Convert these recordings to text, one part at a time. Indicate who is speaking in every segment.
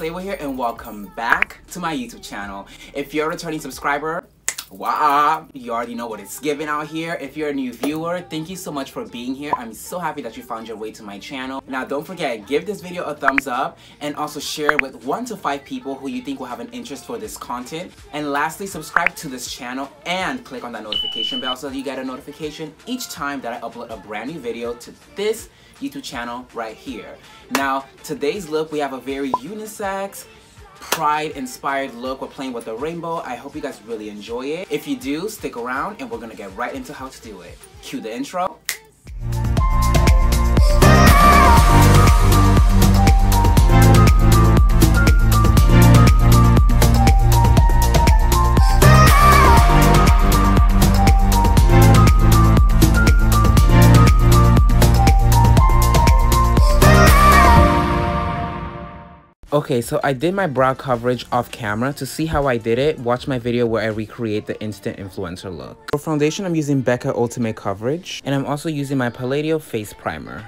Speaker 1: Oslaywe here, and welcome back to my YouTube channel. If you're a returning subscriber, wow, you already know what it's giving out here. If you're a new viewer, thank you so much for being here. I'm so happy that you found your way to my channel. Now don't forget, give this video a thumbs up and also share it with 1 to 5 people who you think will have an interest for this content. And lastly, subscribe to this channel and click on that notification bell so that you get a notification each time that I upload a brand new video to this YouTube channel right here. Now, today's look, we have a very unisex, pride inspired look. We're playing with the rainbow. I hope you guys really enjoy it. If you do, stick around and we're gonna get right into how to do it. Cue the intro. Okay, so I did my brow coverage off camera. To see how I did it, watch my video where I recreate the instant influencer look. For foundation, I'm using Becca Ultimate Coverage, and I'm also using my Palladio Face Primer.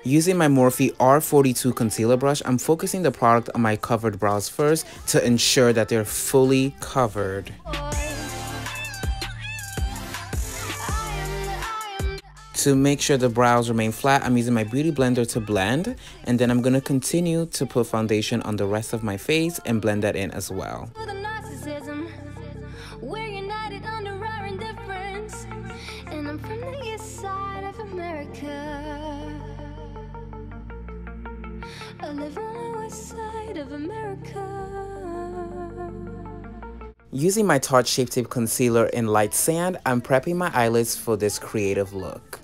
Speaker 1: Using my Morphe R42 concealer brush, I'm focusing the product on my covered brows first to ensure that they're fully covered. To make sure the brows remain flat, I'm using my beauty blender to blend, and then I'm going to continue to put foundation on the rest of my face and blend that in as well. Using my Tarte Shape Tape Concealer in Light Sand, I'm prepping my eyelids for this creative look.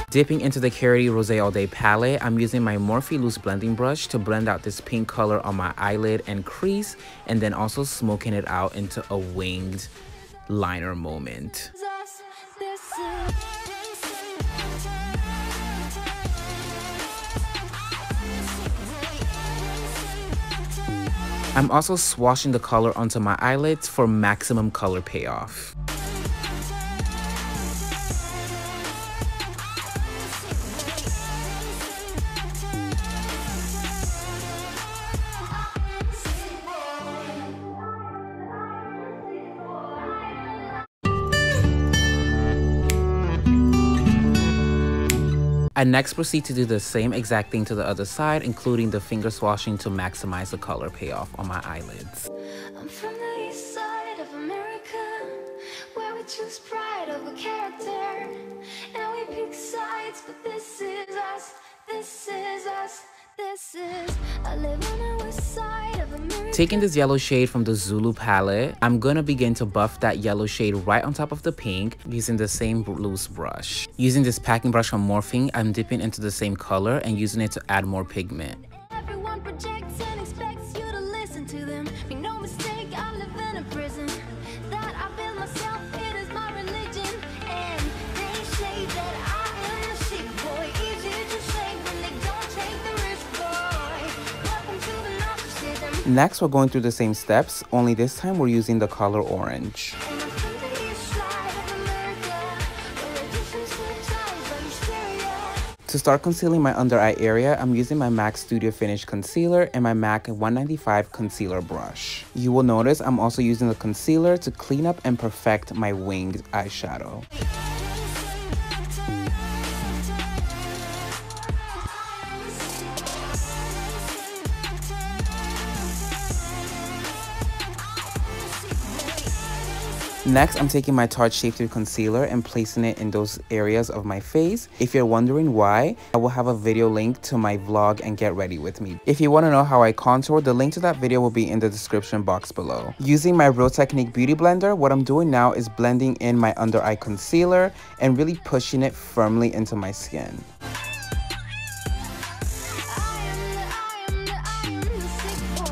Speaker 1: Dipping into the Carity Rosé All Day palette, I'm using my Morphe Loose Blending Brush to blend out this pink color on my eyelid and crease, and then also smoking it out into a winged liner moment. I'm also swashing the color onto my eyelids for maximum color payoff. I next proceed to do the same exact thing to the other side, including the finger swashing to maximize the color payoff on my eyelids.
Speaker 2: I'm from the east side of America, where we choose pride over character, and we pick sides, but this is us, this is us, this is, I live on the west side of America.
Speaker 1: Taking this yellow shade from the Zulu palette, I'm gonna begin to buff that yellow shade right on top of the pink using the same loose brush. Using this packing brush from Morphe, I'm dipping into the same color and using it to add more pigment.
Speaker 2: Everyone projects and expects you to listen to them. Make no mistake, I live in a prison that I built myself. It is my religion, and they say that I am a sick boy. Easy to say when they don't take the risk, boy. Welcome to the narcissism.
Speaker 1: Next, we're going through the same steps, only this time we're using the color orange.
Speaker 2: And I'm from the east side of America, where additions switch eyes on hysteria.
Speaker 1: To start concealing my under eye area, I'm using my MAC Studio Finish Concealer and my MAC 195 Concealer Brush. You will notice I'm also using the concealer to clean up and perfect my winged eyeshadow. Next, I'm taking my Tarte Shape Tape Concealer and placing it in those areas of my face. If you're wondering why, I will have a video link to my vlog and get ready with me. If you want to know how I contour, the link to that video will be in the description box below. Using my Real Technique Beauty Blender, what I'm doing now is blending in my under eye concealer and really pushing it firmly into my skin.
Speaker 2: I am the sick boy.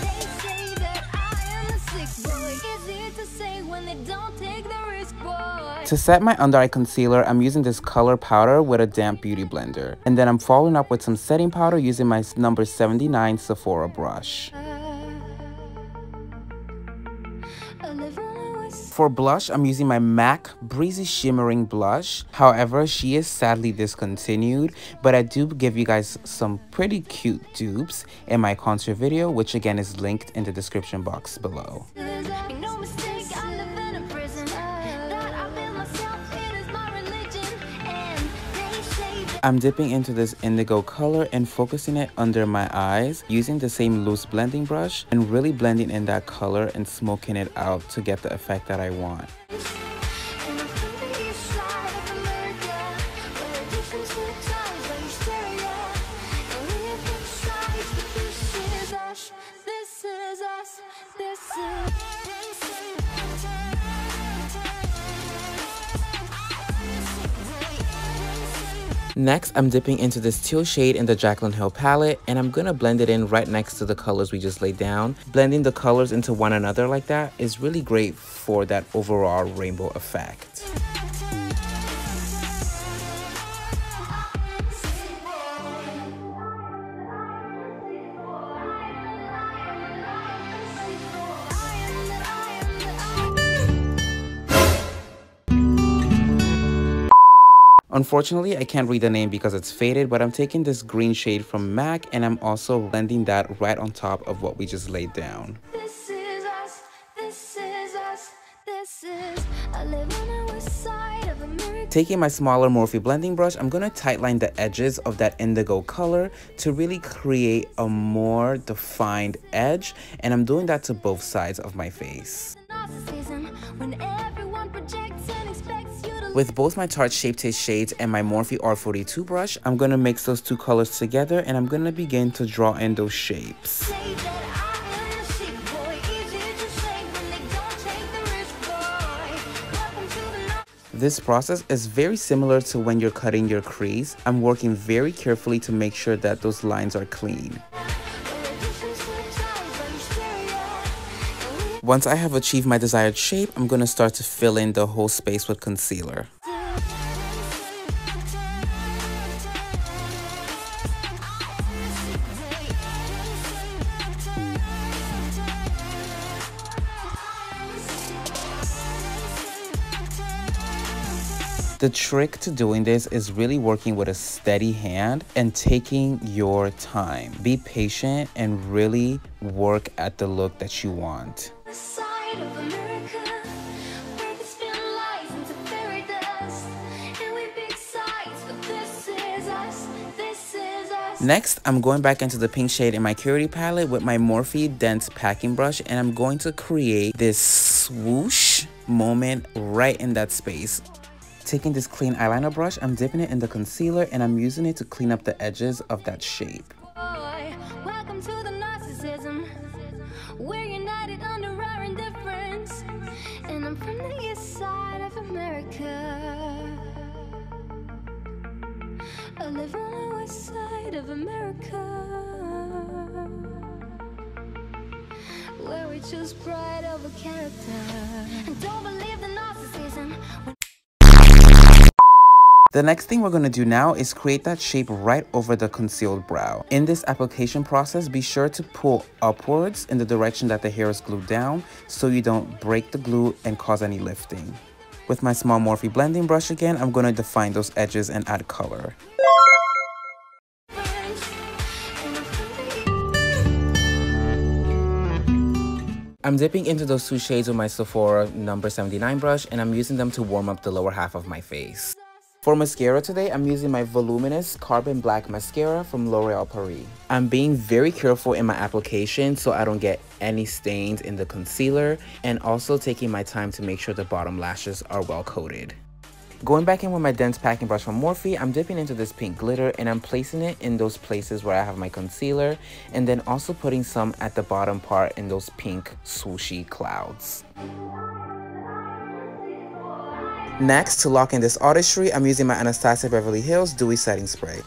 Speaker 2: They say that I am the sick Boy, easy to say when they don't take the risk, boy.
Speaker 1: To set my under eye concealer, I'm using this color powder with a damp beauty blender. And then I'm following up with some setting powder using my number 79 Sephora brush. For blush, I'm using my MAC Breezy Shimmering Blush. However, she is sadly discontinued, but I do give you guys some pretty cute dupes in my contour video, which again is linked in the description box below. I'm dipping into this indigo color and focusing it under my eyes using the same loose blending brush and really blending in that color and smoking it out to get the effect that I want. Next, I'm dipping into this teal shade in the Jaclyn Hill palette, and I'm gonna blend it in right next to the colors we just laid down. Blending the colors into one another like that is really great for that overall rainbow effect. Unfortunately, I can't read the name because it's faded, but I'm taking this green shade from MAC and I'm also blending that right on top of what we just laid down.
Speaker 2: This is us, this is us, this is I live on the west side of America.
Speaker 1: Taking my smaller Morphe blending brush, I'm going to tightline the edges of that indigo color to really create a more defined edge, and I'm doing that to both sides of my face.
Speaker 2: When everyone projects and expects you to
Speaker 1: With both my Tarte Shape Taste shades and my Morphe R42 brush, I'm going to mix those two colors together and I'm going to begin to draw in those shapes.
Speaker 2: say that I am the sheep, boy. Easy to say when they don't take the risk, boy. Welcome to the north.
Speaker 1: This process is very similar to when you're cutting your crease. I'm working very carefully to make sure that those lines are clean. Once I have achieved my desired shape, I'm going to start to fill in the whole space with concealer. The trick to doing this is really working with a steady hand and taking your time. Be patient and really work at the look that you want.
Speaker 2: The side of America, where the spin lies into fairy dust, and we pick sides, but this is us, this is us.
Speaker 1: Next, I'm going back into the pink shade in my Purity palette with my Morphe Dense Packing Brush, and I'm going to create this swoosh moment right in that space. Taking this clean eyeliner brush, I'm dipping it in the concealer and I'm using it to clean up the edges of that shape.
Speaker 2: Boy, welcome to the narcissism. We're united under our indifference, and I'm from the east side of America. I live on the west side of America, where we choose pride over character and don't believe the narcissism.
Speaker 1: The next thing we're going to do now is create that shape right over the concealed brow. In this application process, be sure to pull upwards in the direction that the hair is glued down so you don't break the glue and cause any lifting. With my small Morphe blending brush again, I'm going to define those edges and add color. I'm dipping into those two shades with my Sephora number 79 brush and I'm using them to warm up the lower half of my face. For mascara today, I'm using my voluminous Carbon Black Mascara from L'Oreal Paris. I'm being very careful in my application so I don't get any stains in the concealer, and also taking my time to make sure the bottom lashes are well coated. Going back in with my dense packing brush from Morphe, I'm dipping into this pink glitter and I'm placing it in those places where I have my concealer, and then also putting some at the bottom part in those pink swooshy clouds. Next, to lock in this artistry, I'm using my Anastasia Beverly Hills Dewy Setting Spray.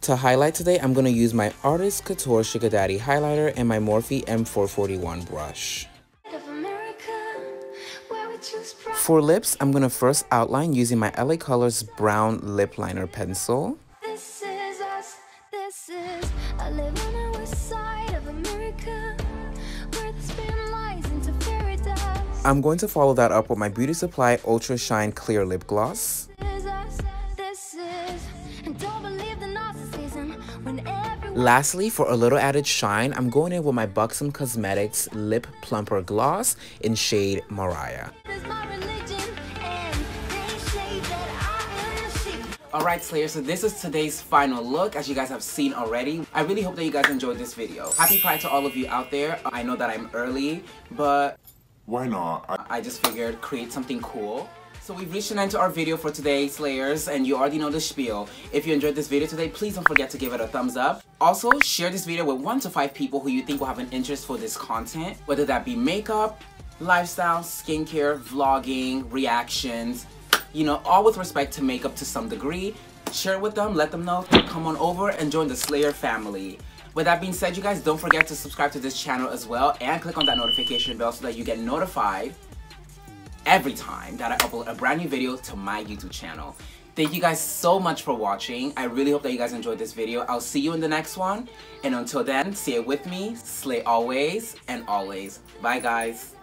Speaker 1: To highlight today, I'm going to use my Artist Couture Sugar Daddy highlighter and my Morphe M441 brush. For lips, I'm going to first outline using my LA Colors brown lip liner pencil.
Speaker 2: This is us, this is I live on the west side of America, where the spin lies into paradise.
Speaker 1: I'm going to follow that up with my Beauty Supply Ultra Shine Clear Lip Gloss.
Speaker 2: This is us, this is, and don't believe the narcissism when everyone.
Speaker 1: Lastly, for a little added shine, I'm going in with my Buxom Cosmetics Lip Plumper Gloss in shade Mariah. Alright Slayers, so this is today's final look, as you guys have seen already. I really hope that you guys enjoyed this video. Happy Pride to all of you out there. I know that I'm early, but
Speaker 3: why not?
Speaker 1: I just figured create something cool. So we've reached an end to our video for today, Slayers, and you already know the spiel. If you enjoyed this video today, please don't forget to give it a thumbs up. Also, share this video with 1 to 5 people who you think will have an interest for this content, whether that be makeup, lifestyle, skincare, vlogging, reactions, you know, all with respect to makeup to some degree. Share it with them, let them know, come on over and join the Slayer family. With that being said, you guys, don't forget to subscribe to this channel as well and click on that notification bell so that you get notified every time that I upload a brand new video to my YouTube channel. Thank you guys so much for watching. I really hope that you guys enjoyed this video. I'll see you in the next one. And until then, say it with me, slay always and always. Bye guys.